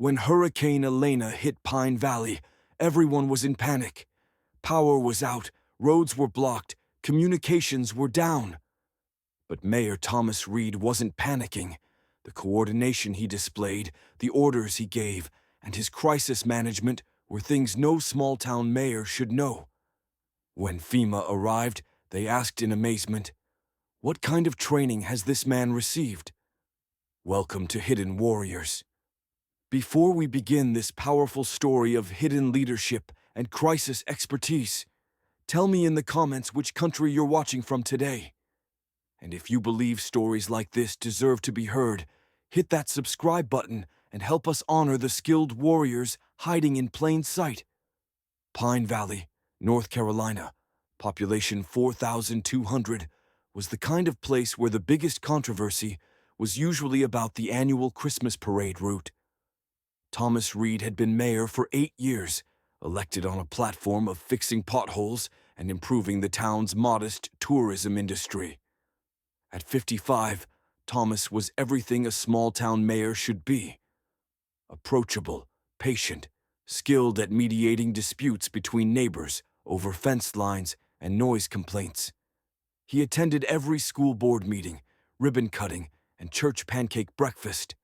When Hurricane Elena hit Pine Valley, everyone was in panic. Power was out, roads were blocked, communications were down. But Mayor Thomas Reid wasn't panicking. The coordination he displayed, the orders he gave, and his crisis management were things no small-town mayor should know. When FEMA arrived, they asked in amazement, "What kind of training has this man received?" Welcome to Hidden Warriors. Before we begin this powerful story of hidden leadership and crisis expertise, tell me in the comments which country you're watching from today. And if you believe stories like this deserve to be heard, hit that subscribe button and help us honor the skilled warriors hiding in plain sight. Pine Valley, North Carolina, population 4,200, was the kind of place where the biggest controversy was usually about the annual Christmas parade route. Thomas Reid had been mayor for 8 years, elected on a platform of fixing potholes and improving the town's modest tourism industry. At 55, Thomas was everything a small-town mayor should be. Approachable, patient, skilled at mediating disputes between neighbors over fence lines and noise complaints. He attended every school board meeting, ribbon cutting, and church pancake breakfast.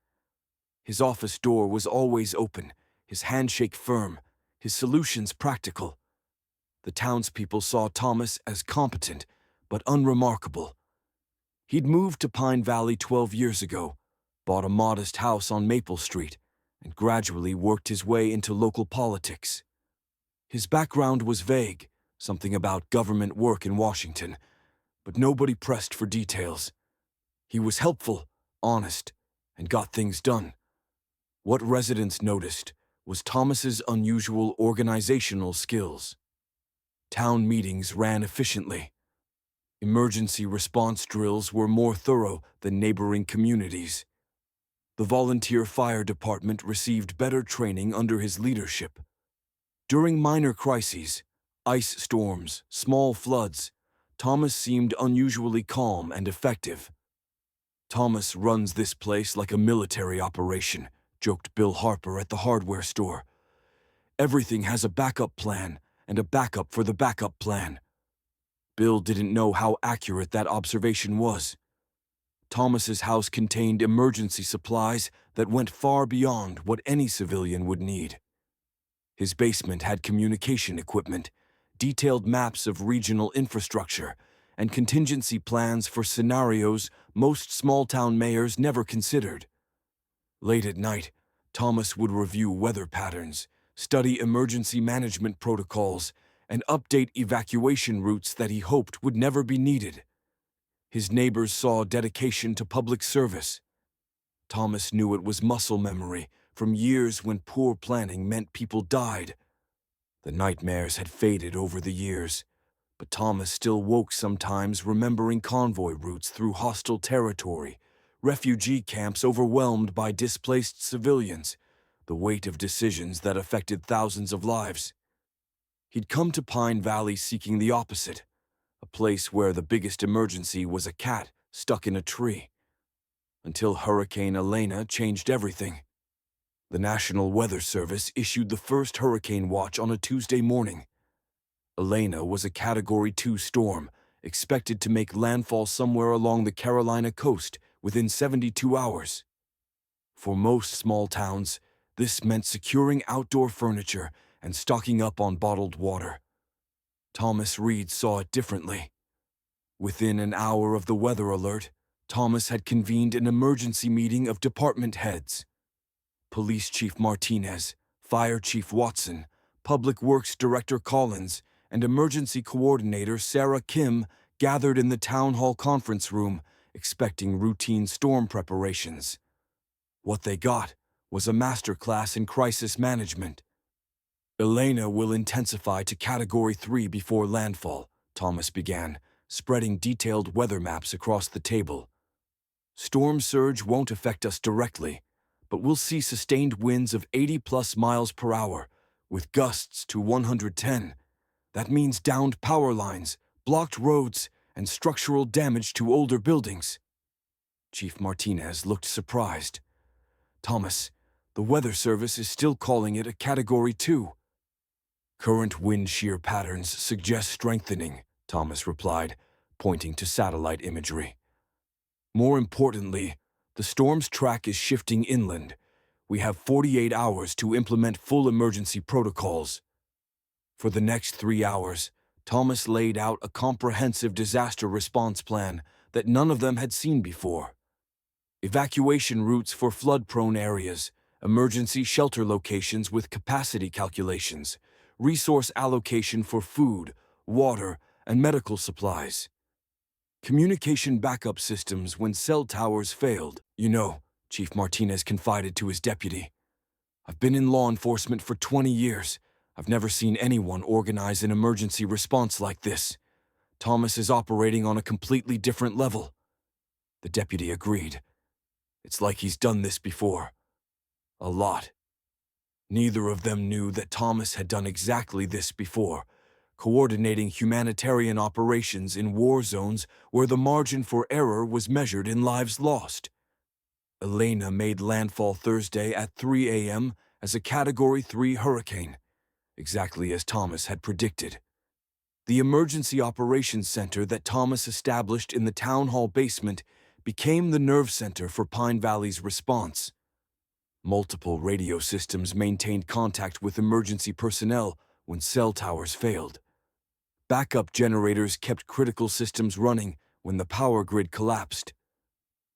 His office door was always open, his handshake firm, his solutions practical. The townspeople saw Thomas as competent, but unremarkable. He'd moved to Pine Valley 12 years ago, bought a modest house on Maple Street, and gradually worked his way into local politics. His background was vague, something about government work in Washington, but nobody pressed for details. He was helpful, honest, and got things done. What residents noticed was Thomas's unusual organizational skills. Town meetings ran efficiently. Emergency response drills were more thorough than neighboring communities. The volunteer fire department received better training under his leadership. During minor crises, ice storms, small floods, Thomas seemed unusually calm and effective. "Thomas runs this place like a military operation," joked Bill Harper at the hardware store. "Everything has a backup plan and a backup for the backup plan." Bill didn't know how accurate that observation was. Thomas's house contained emergency supplies that went far beyond what any civilian would need. His basement had communication equipment, detailed maps of regional infrastructure, and contingency plans for scenarios most small-town mayors never considered. Late at night, Thomas would review weather patterns, study emergency management protocols, and update evacuation routes that he hoped would never be needed. His neighbors saw dedication to public service. Thomas knew it was muscle memory from years when poor planning meant people died. The nightmares had faded over the years, but Thomas still woke sometimes remembering convoy routes through hostile territory, refugee camps overwhelmed by displaced civilians, the weight of decisions that affected thousands of lives. He'd come to Pine Valley seeking the opposite, a place where the biggest emergency was a cat stuck in a tree. Until Hurricane Elena changed everything. The National Weather Service issued the first hurricane watch on a Tuesday morning. Elena was a Category 2 storm, expected to make landfall somewhere along the Carolina coast within 72 hours. For most small towns, this meant securing outdoor furniture and stocking up on bottled water. Thomas Reid saw it differently. Within an hour of the weather alert, Thomas had convened an emergency meeting of department heads. Police Chief Martinez, Fire Chief Watson, Public Works Director Collins, and Emergency Coordinator Sarah Kim gathered in the town hall conference room, expecting routine storm preparations. What they got was a masterclass in crisis management. "Elena will intensify to Category 3 before landfall," Thomas began, spreading detailed weather maps across the table. "Storm surge won't affect us directly, but we'll see sustained winds of 80+ miles per hour, with gusts to 110. That means downed power lines, blocked roads, and structural damage to older buildings." Chief Martinez looked surprised. "Thomas, The Weather Service is still calling it a Category 2. Current wind shear patterns suggest strengthening, Thomas replied, pointing to satellite imagery. More importantly, the storm's track is shifting inland. We have 48 hours to implement full emergency protocols. For the next 3 hours, Thomas laid out a comprehensive disaster response plan that none of them had seen before. Evacuation routes for flood-prone areas, emergency shelter locations with capacity calculations, resource allocation for food, water, and medical supplies. Communication backup systems when cell towers failed. You know, Chief Martinez confided to his deputy, I've been in law enforcement for 20 years. I've never seen anyone organize an emergency response like this. Thomas is operating on a completely different level. The deputy agreed. It's like he's done this before. A lot. Neither of them knew that Thomas had done exactly this before, coordinating humanitarian operations in war zones where the margin for error was measured in lives lost. Elena made landfall Thursday at 3 a.m. as a Category 3 hurricane, exactly as Thomas had predicted. The emergency operations center that Thomas established in the town hall basement became the nerve center for Pine Valley's response. Multiple radio systems maintained contact with emergency personnel when cell towers failed. Backup generators kept critical systems running when the power grid collapsed.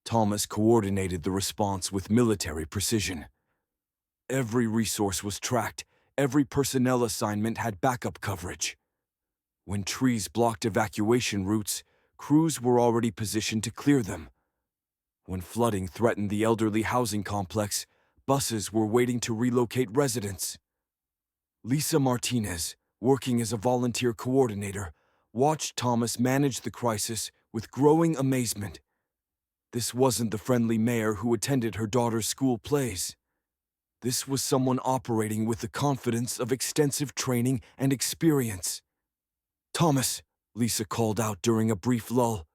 Thomas coordinated the response with military precision. Every resource was tracked, every personnel assignment had backup coverage. When trees blocked evacuation routes, crews were already positioned to clear them. When flooding threatened the elderly housing complex, buses were waiting to relocate residents. Lisa Martinez, working as a volunteer coordinator, watched Thomas manage the crisis with growing amazement. This wasn't the friendly mayor who attended her daughter's school plays. This was someone operating with the confidence of extensive training and experience. Thomas, Lisa called out during a brief lull,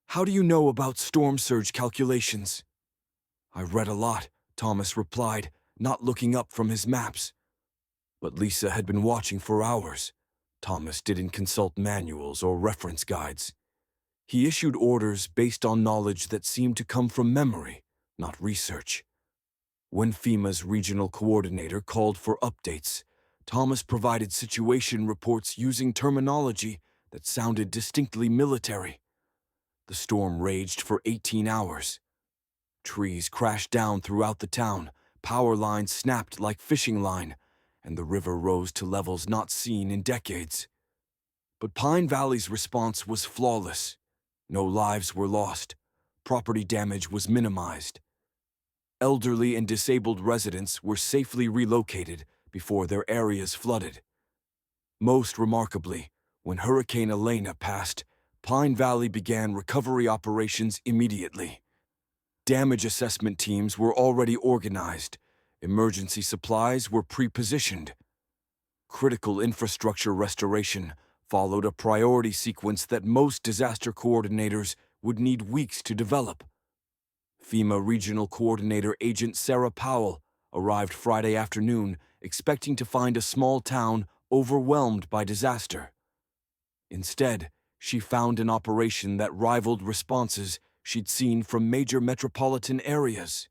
how do you know about storm surge calculations? I read a lot, Thomas replied, not looking up from his maps. But Lisa had been watching for hours. Thomas didn't consult manuals or reference guides. He issued orders based on knowledge that seemed to come from memory, not research. When FEMA's regional coordinator called for updates, Thomas provided situation reports using terminology that sounded distinctly military. The storm raged for 18 hours. Trees crashed down throughout the town, power lines snapped like fishing line, and the river rose to levels not seen in decades. But Pine Valley's response was flawless. No lives were lost. Property damage was minimized. Elderly and disabled residents were safely relocated before their areas flooded. Most remarkably, when Hurricane Elena passed, Pine Valley began recovery operations immediately. Damage assessment teams were already organized. Emergency supplies were pre-positioned. Critical infrastructure restoration followed a priority sequence that most disaster coordinators would need weeks to develop. FEMA Regional Coordinator Agent Sarah Powell arrived Friday afternoon, expecting to find a small town overwhelmed by disaster. Instead, she found an operation that rivaled responses she'd seen from major metropolitan areas.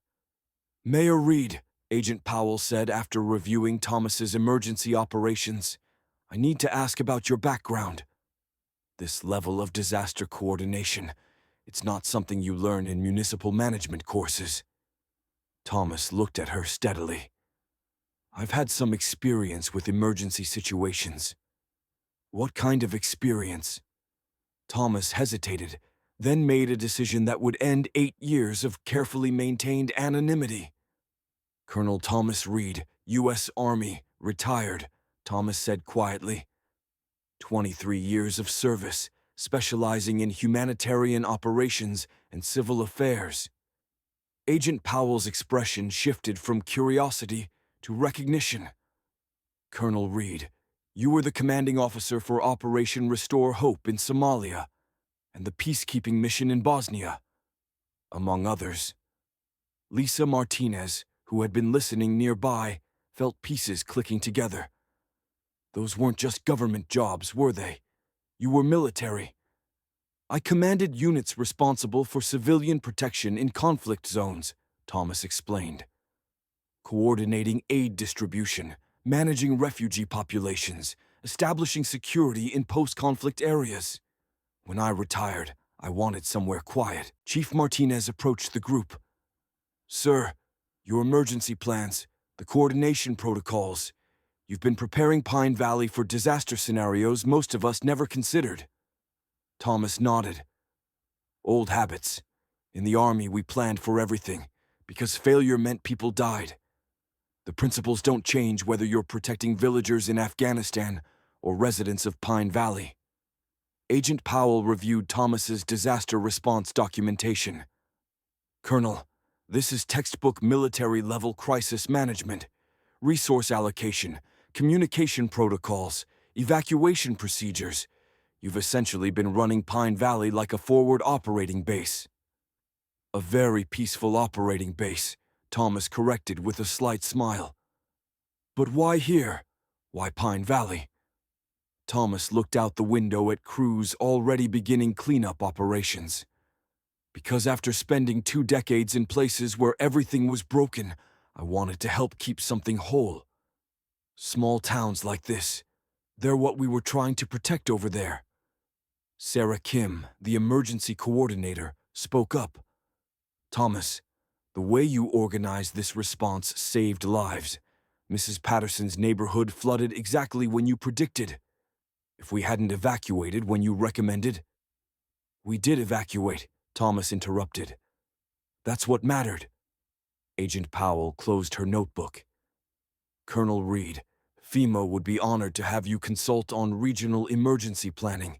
Mayor Reid, Agent Powell said after reviewing Thomas's emergency operations, I need to ask about your background. This level of disaster coordination, it's not something you learn in municipal management courses. Thomas looked at her steadily. I've had some experience with emergency situations. What kind of experience? Thomas hesitated, then made a decision that would end 8 years of carefully maintained anonymity. Colonel Thomas Reid, U.S. Army, retired, Thomas said quietly. 23 years of service, specializing in humanitarian operations and civil affairs. Agent Powell's expression shifted from curiosity to recognition. Colonel Reid, you were the commanding officer for Operation Restore Hope in Somalia and the peacekeeping mission in Bosnia, among others. Lisa Martinez, who had been listening nearby, felt pieces clicking together. Those weren't just government jobs, were they? You were military. I commanded units responsible for civilian protection in conflict zones, Thomas explained. Coordinating aid distribution, managing refugee populations, establishing security in post-conflict areas. When I retired, I wanted somewhere quiet. Chief Martinez approached the group. Sir, your emergency plans, the coordination protocols. You've been preparing Pine Valley for disaster scenarios most of us never considered. Thomas nodded. Old habits. In the Army, we planned for everything, because failure meant people died. The principles don't change whether you're protecting villagers in Afghanistan or residents of Pine Valley. Agent Powell reviewed Thomas's disaster response documentation. Colonel, this is textbook military-level crisis management, resource allocation, communication protocols, evacuation procedures. You've essentially been running Pine Valley like a forward operating base. A very peaceful operating base, Thomas corrected with a slight smile. But why here? Why Pine Valley? Thomas looked out the window at crews already beginning cleanup operations. Because after spending 2 decades in places where everything was broken, I wanted to help keep something whole. Small towns like this, they're what we were trying to protect over there. Sarah Kim, the emergency coordinator, spoke up. Thomas, the way you organized this response saved lives. Mrs. Patterson's neighborhood flooded exactly when you predicted. If we hadn't evacuated when you recommended... We did evacuate, Thomas interrupted. That's what mattered. Agent Powell closed her notebook. Colonel Reid, FEMA would be honored to have you consult on regional emergency planning.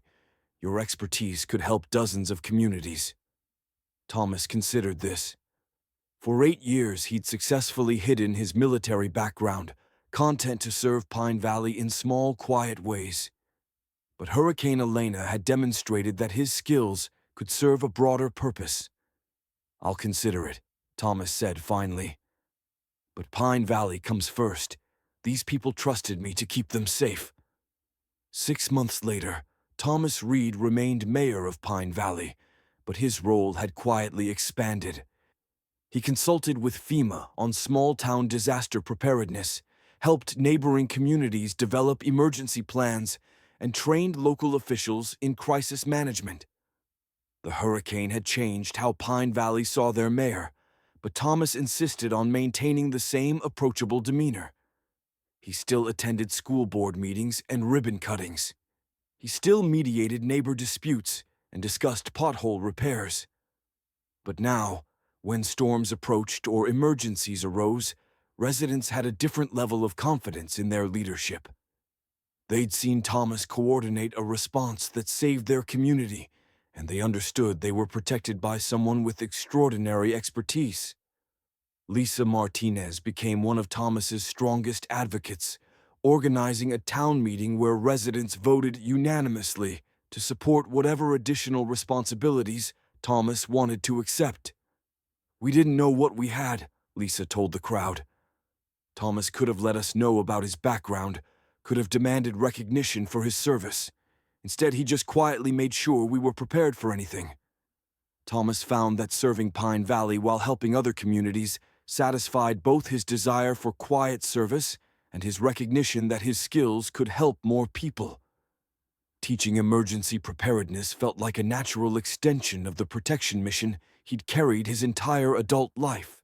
Your expertise could help dozens of communities. Thomas considered this. For 8 years, he'd successfully hidden his military background, content to serve Pine Valley in small, quiet ways. But Hurricane Elena had demonstrated that his skills could serve a broader purpose. I'll consider it, Thomas said finally. But Pine Valley comes first. These people trusted me to keep them safe. 6 months later, Thomas Reid remained mayor of Pine Valley, but his role had quietly expanded. He consulted with FEMA on small-town disaster preparedness, helped neighboring communities develop emergency plans, and trained local officials in crisis management. The hurricane had changed how Pine Valley saw their mayor, but Thomas insisted on maintaining the same approachable demeanor. He still attended school board meetings and ribbon cuttings. He still mediated neighbor disputes and discussed pothole repairs. But now, when storms approached or emergencies arose, residents had a different level of confidence in their leadership. They'd seen Thomas coordinate a response that saved their community, and they understood they were protected by someone with extraordinary expertise. Lisa Martinez became one of Thomas's strongest advocates, organizing a town meeting where residents voted unanimously to support whatever additional responsibilities Thomas wanted to accept. We didn't know what we had, Lisa told the crowd. Thomas could have let us know about his background, could have demanded recognition for his service. Instead, he just quietly made sure we were prepared for anything. Thomas found that serving Pine Valley while helping other communities satisfied both his desire for quiet service and his recognition that his skills could help more people. Teaching emergency preparedness felt like a natural extension of the protection mission he'd carried his entire adult life.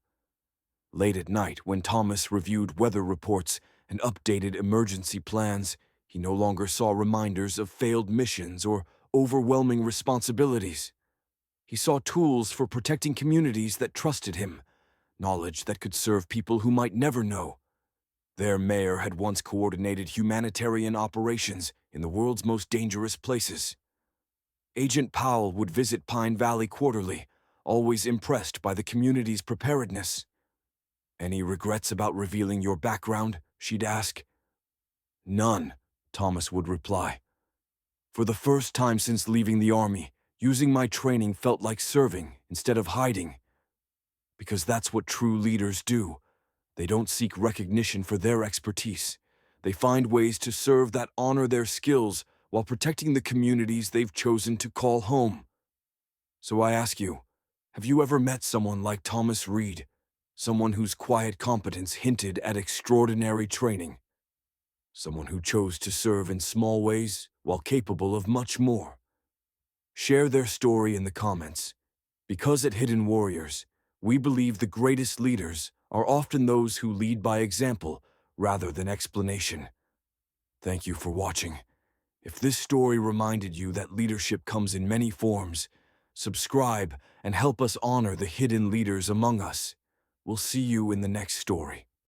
Late at night, when Thomas reviewed weather reports and updated emergency plans, he no longer saw reminders of failed missions or overwhelming responsibilities. He saw tools for protecting communities that trusted him, knowledge that could serve people who might never know. Their mayor had once coordinated humanitarian operations in the world's most dangerous places. Agent Powell would visit Pine Valley quarterly, always impressed by the community's preparedness. Any regrets about revealing your background? She'd ask. None, Thomas would reply. For the first time since leaving the Army, using my training felt like serving instead of hiding. Because that's what true leaders do. They don't seek recognition for their expertise. They find ways to serve that honor their skills while protecting the communities they've chosen to call home. So I ask you, have you ever met someone like Thomas Reid? Someone whose quiet competence hinted at extraordinary training? Someone who chose to serve in small ways while capable of much more? Share their story in the comments. Because at Hidden Warriors, we believe the greatest leaders are often those who lead by example rather than explanation. Thank you for watching. If this story reminded you that leadership comes in many forms, subscribe and help us honor the hidden leaders among us. We'll see you in the next story.